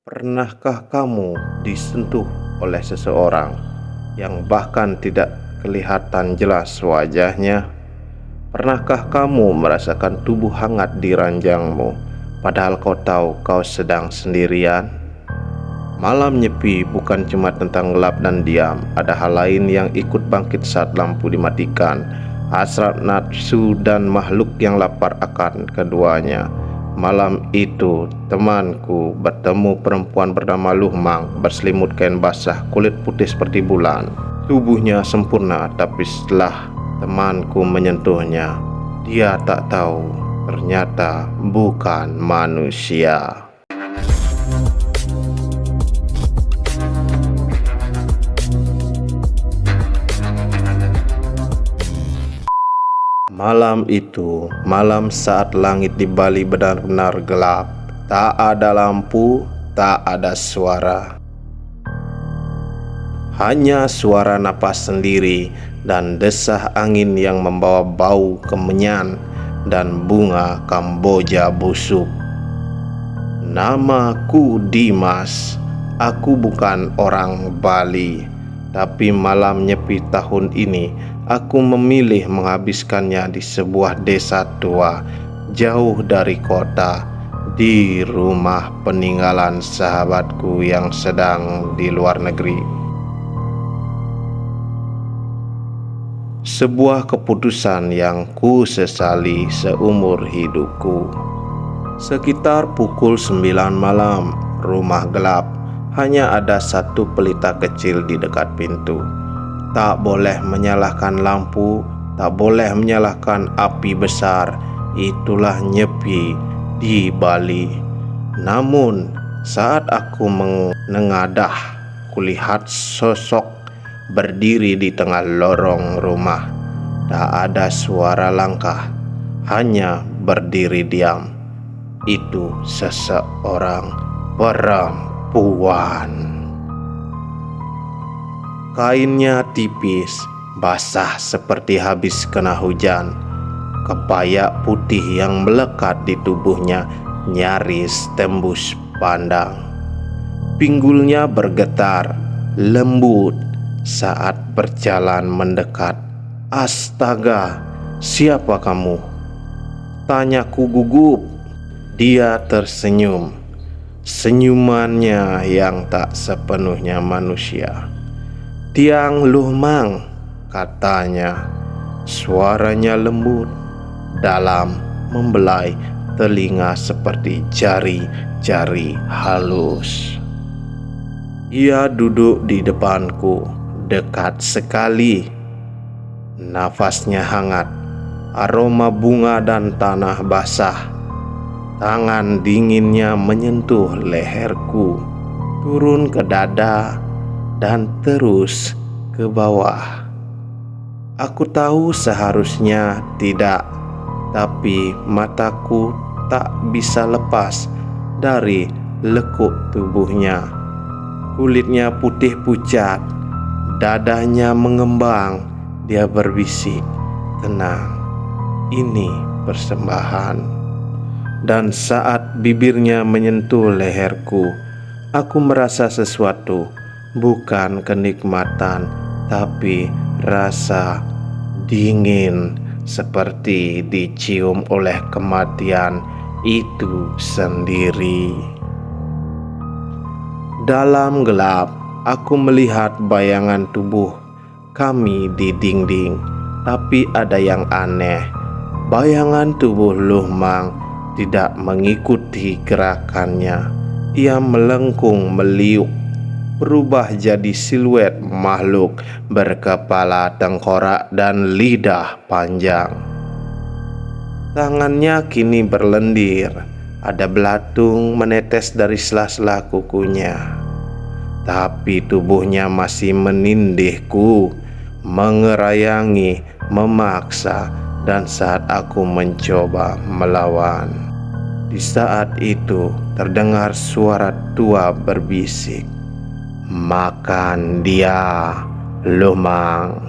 Pernahkah kamu disentuh oleh seseorang yang bahkan tidak kelihatan jelas wajahnya? Pernahkah kamu merasakan tubuh hangat di ranjangmu, padahal kau tahu kau sedang sendirian? Malam nyepi bukan cuma tentang gelap dan diam. Ada hal lain yang ikut bangkit saat lampu dimatikan. Hasrat, nafsu, dan makhluk yang lapar akan keduanya. Malam itu temanku bertemu perempuan bernama Luhmang, berselimut kain basah, kulit putih seperti bulan. Tubuhnya sempurna, tapi setelah temanku menyentuhnya, dia tak tahu ternyata bukan manusia. Malam itu, malam saat langit di Bali benar-benar gelap. Tak ada lampu, tak ada suara. Hanya suara napas sendiri dan desah angin yang membawa bau kemenyan dan bunga Kamboja busuk. Namaku Dimas. Aku bukan orang Bali, tapi malam nyepi tahun ini aku memilih menghabiskannya di sebuah desa tua, jauh dari kota, di rumah peninggalan sahabatku yang sedang di luar negeri. Sebuah keputusan yang ku sesali seumur hidupku. Sekitar pukul 9 malam, rumah gelap. Hanya ada satu pelita kecil di dekat pintu. Tak boleh menyalakan lampu, tak boleh menyalakan api besar. Itulah nyepi di Bali. Namun saat aku menengadah, kulihat sosok berdiri di tengah lorong rumah. Tak ada suara langkah, hanya berdiri diam. Itu seseorang perempuan. Kainnya tipis, basah seperti habis kena hujan. Kebaya putih yang melekat di tubuhnya nyaris tembus pandang. Pinggulnya bergetar, lembut saat berjalan mendekat. Astaga, siapa kamu? Tanyaku gugup. Dia tersenyum. Senyumannya yang tak sepenuhnya manusia. "Tiang Luhmang," katanya. Suaranya lembut, dalam, membelai telinga seperti jari-jari halus. Ia duduk di depanku, dekat sekali. Nafasnya hangat, aroma bunga dan tanah basah. Tangan dinginnya menyentuh leherku, turun ke dada, dan terus ke bawah. Aku tahu seharusnya tidak, tapi mataku tak bisa lepas dari lekuk tubuhnya. Kulitnya putih pucat, dadanya mengembang. Dia berbisik, "Tenang, ini persembahan." Dan saat bibirnya menyentuh leherku, aku merasa sesuatu. Bukan kenikmatan, tapi rasa dingin seperti dicium oleh kematian itu sendiri. Dalam gelap, aku melihat bayangan tubuh kami di dinding. Tapi ada yang aneh. Bayangan tubuh Luhmang tidak mengikuti gerakannya. Ia melengkung meliuk, berubah jadi siluet makhluk berkepala tengkorak dan lidah panjang. Tangannya kini berlendir, ada belatung menetes dari sela-sela kukunya. Tapi tubuhnya masih menindihku, mengerayangi, memaksa. Dan saat aku mencoba melawan, di saat itu terdengar suara tua berbisik, "Makan dia, Luhmang."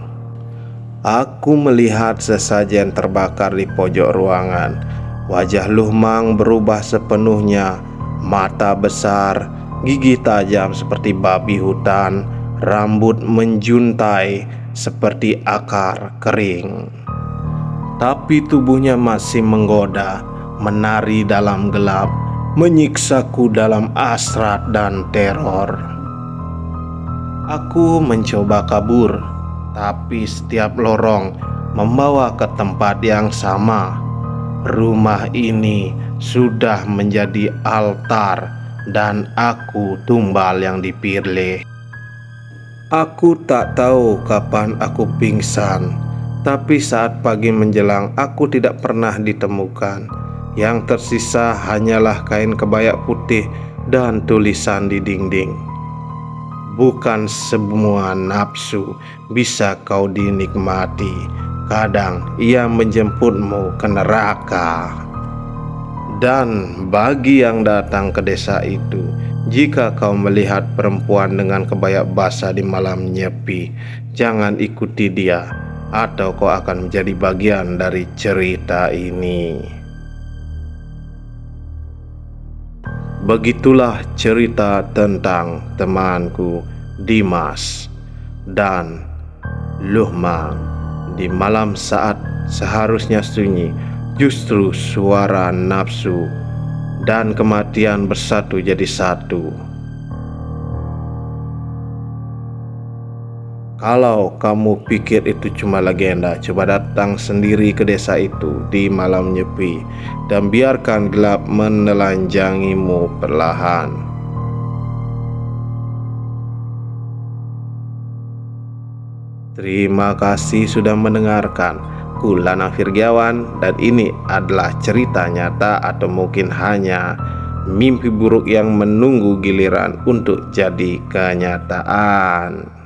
Aku melihat sesajen terbakar di pojok ruangan. Wajah Luhmang berubah sepenuhnya, mata besar, gigi tajam seperti babi hutan, rambut menjuntai seperti akar kering. Tapi tubuhnya masih menggoda, menari dalam gelap, menyiksaku dalam hasrat dan teror. Aku mencoba kabur, tapi setiap lorong membawa ke tempat yang sama. Rumah ini sudah menjadi altar dan aku tumbal yang dipilih. Aku tak tahu kapan aku pingsan, tapi saat pagi menjelang aku tidak pernah ditemukan. Yang tersisa hanyalah kain kebaya putih dan tulisan di dinding. Bukan semua nafsu bisa kau dinikmati. Kadang ia menjemputmu ke neraka. Dan bagi yang datang ke desa itu, jika kau melihat perempuan dengan kebaya basah di malam nyepi, jangan ikuti dia, atau kau akan menjadi bagian dari cerita ini. Begitulah cerita tentang temanku Dimas dan Luhman. Di malam saat seharusnya sunyi, justru suara nafsu dan kematian bersatu jadi satu. Kalau kamu pikir itu cuma legenda, coba datang sendiri ke desa itu di malam nyepi dan biarkan gelap menelanjangimu perlahan. Terima kasih sudah mendengarkan. Ku Lanang Virgiawan, dan ini adalah cerita nyata atau mungkin hanya mimpi buruk yang menunggu giliran untuk jadi kenyataan.